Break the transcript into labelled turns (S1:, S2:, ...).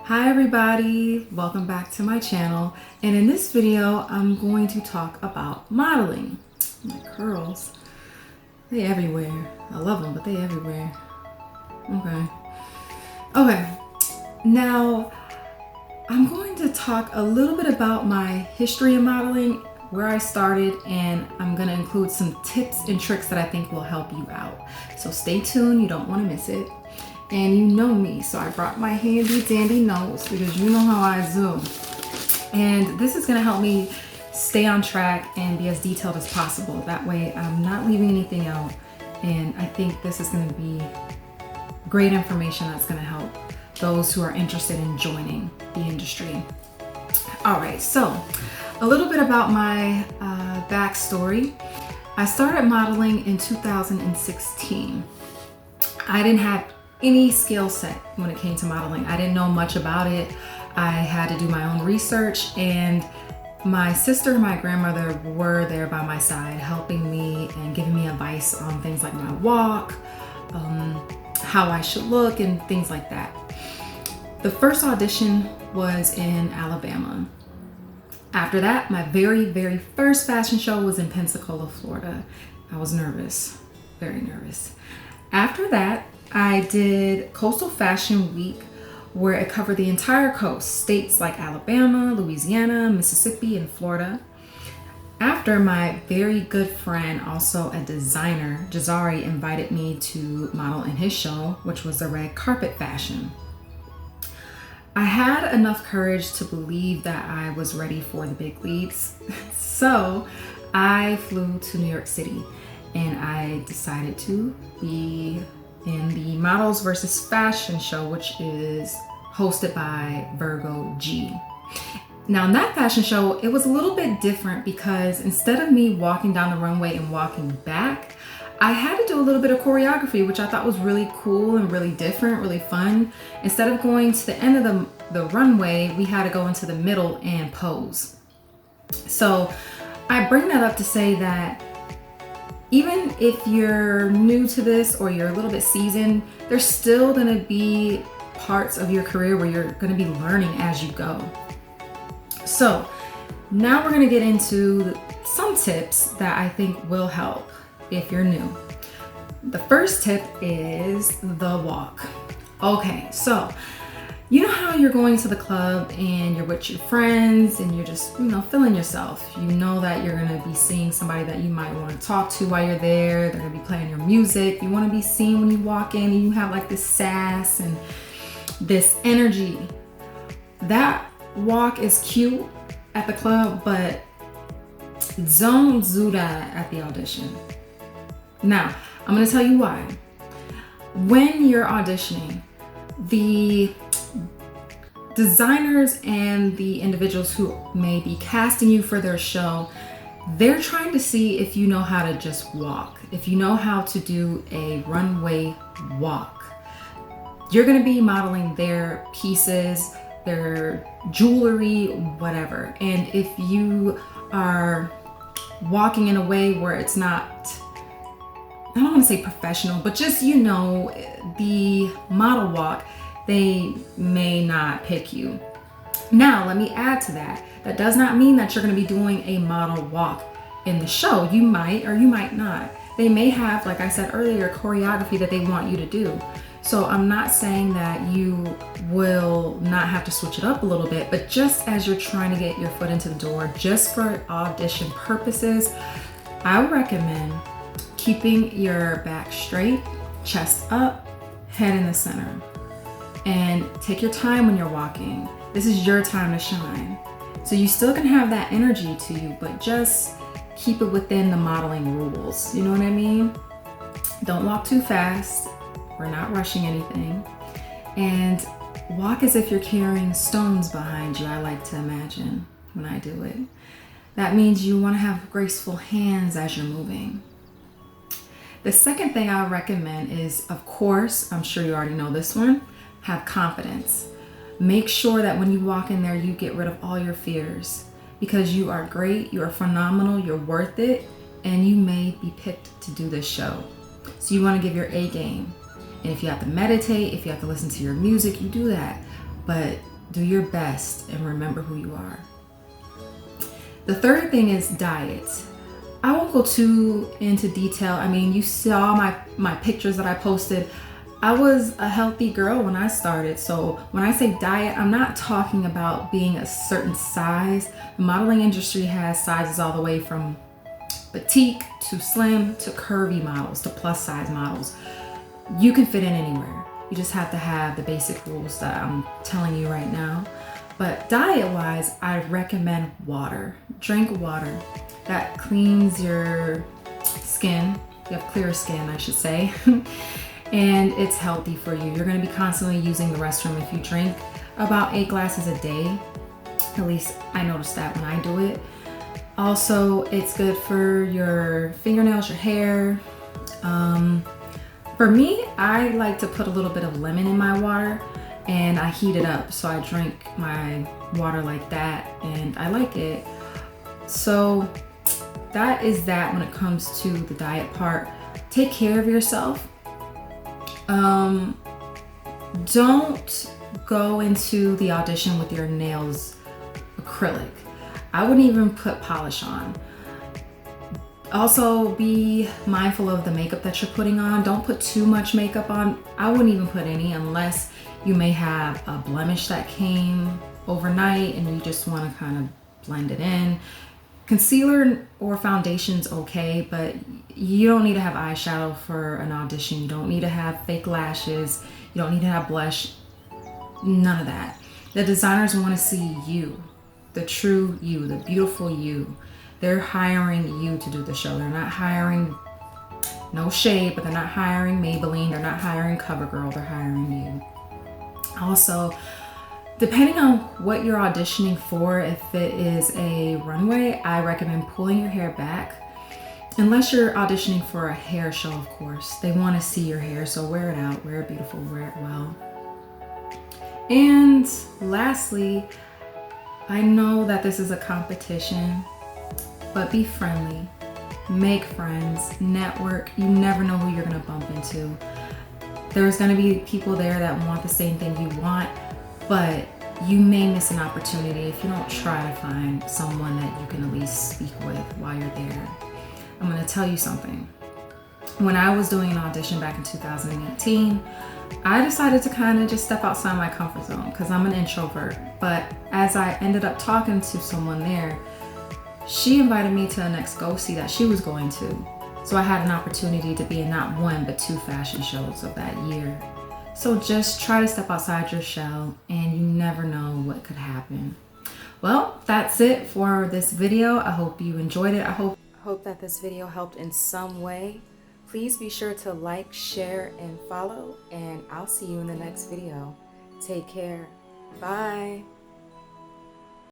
S1: Hi everybody, welcome back to my channel, and in this video I'm going to talk about modeling. My curls, they everywhere. I love them, but they everywhere. Okay, now I'm going to talk a little bit about my history of modeling, where I started, and I'm going to include some tips and tricks that I think will help you out. So stay tuned, you don't want to miss it. And you know me, so I brought my handy dandy notes because you know how I zoom. And this is gonna help me stay on track and be as detailed as possible. That way I'm not leaving anything out. And I think this is gonna be great information that's gonna help those who are interested in joining the industry. All right, so a little bit about my backstory. I started modeling in 2016. I didn't have any skill set when it came to modeling. I didn't know much about it. I had to do my own research, and my sister and my grandmother were there by my side helping me and giving me advice on things like my walk, how I should look, and things like that. The first audition was in Alabama. After that, my very first fashion show was in Pensacola, Florida. I was nervous, very nervous. After that, I did Coastal Fashion Week, where it covered the entire coast, states like Alabama, Louisiana, Mississippi, and Florida. After, my very good friend, also a designer, Jazari, invited me to model in his show, which was the red carpet fashion. I had enough courage to believe that I was ready for the big leagues. So I flew to New York City and I decided to be in the Models versus Fashion show, which is hosted by Virgo G. Now in that fashion show, it was a little bit different because instead of me walking down the runway and walking back, I had to do a little bit of choreography, which I thought was really cool and really different, really fun. Instead of going to the end of the runway, we had to go into the middle and pose. So I bring that up to say that even if you're new to this or you're a little bit seasoned, there's still gonna be parts of your career where you're gonna be learning as you go. So now we're gonna get into some tips that I think will help if you're new. The first tip is the walk. Okay, so you know how you're going to the club and you're with your friends and you're just, feeling yourself. You know that you're gonna be seeing somebody that you might wanna talk to while you're there. They're gonna be playing your music. You wanna be seen when you walk in and you have like this sass and this energy. That walk is cute at the club, but don't do that at the audition. Now, I'm gonna tell you why. When you're auditioning, the designers and the individuals who may be casting you for their show, they're trying to see if you know how to just walk, if you know how to do a runway walk. You're gonna be modeling their pieces, their jewelry, whatever. And if you are walking in a way where it's not, I don't want to say professional, but just, the model walk, they may not pick you. Now, let me add to that. That does not mean that you're going to be doing a model walk in the show. You might or you might not. They may have, like I said earlier, choreography that they want you to do. So I'm not saying that you will not have to switch it up a little bit, but just as you're trying to get your foot into the door, just for audition purposes, I would recommend keeping your back straight, chest up, head in the center. And take your time when you're walking. This is your time to shine. So you still can have that energy to you, but just keep it within the modeling rules. You know what I mean? Don't walk too fast. We're not rushing anything. And walk as if you're carrying stones behind you, I like to imagine when I do it. That means you want to have graceful hands as you're moving. The second thing I recommend is, of course, I'm sure you already know this one, have confidence. Make sure that when you walk in there, you get rid of all your fears, because you are great, you are phenomenal, you're worth it, and you may be picked to do this show. So you want to give your A game. And if you have to meditate, if you have to listen to your music, you do that. But Do your best and remember who you are. The third thing is diet. I won't go too into detail. I mean, you saw my pictures that I posted. I was a healthy girl when I started. So when I say diet, I'm not talking about being a certain size. The modeling industry has sizes all the way from petite to slim to curvy models to plus size models. You can fit in anywhere. You just have to have the basic rules that I'm telling you right now. But diet-wise, I recommend water. Drink water. That cleans your skin. You have clearer skin, I should say. And it's healthy for you. You're gonna be constantly using the restroom if you drink about 8 glasses a day. At least I noticed that when I do it. Also, it's good for your fingernails, your hair. For me, I like to put a little bit of lemon in my water and I heat it up. So I drink my water like that and I like it. So that is that when it comes to the diet part. Take care of yourself. Don't go into the audition with your nails acrylic. I wouldn't even put polish on. Also, be mindful of the makeup that you're putting on. Don't put too much makeup on. I wouldn't even put any unless you may have a blemish that came overnight and you just want to kind of blend it in. Concealer or foundation's okay, but you don't need to have eyeshadow for an audition. You don't need to have fake lashes. You don't need to have blush. None of that. The designers want to see you, the true you, the beautiful you. They're hiring you to do the show. They're not hiring, no shade, but they're not hiring Maybelline. They're not hiring CoverGirl. They're hiring you. Also, depending on what you're auditioning for, if it is a runway, I recommend pulling your hair back. Unless you're auditioning for a hair show, of course. They want to see your hair, so wear it out, wear it beautiful, wear it well. And lastly, I know that this is a competition, but be friendly, make friends, network. You never know who you're gonna bump into. There's gonna be people there that want the same thing you want, but you may miss an opportunity if you don't try to find someone that you can at least speak with while you're there. I'm gonna tell you something. When I was doing an audition back in 2018, I decided to kind of just step outside my comfort zone because I'm an introvert. But as I ended up talking to someone there, she invited me to an ex-go-see that she was going to. So I had an opportunity to be in not one, but 2 fashion shows of that year. So just try to step outside your shell and you never know what could happen. Well, that's it for this video. I hope you enjoyed it. I hope that this video helped in some way. Please be sure to like, share, and follow, and I'll see you in the next video. Take care. Bye.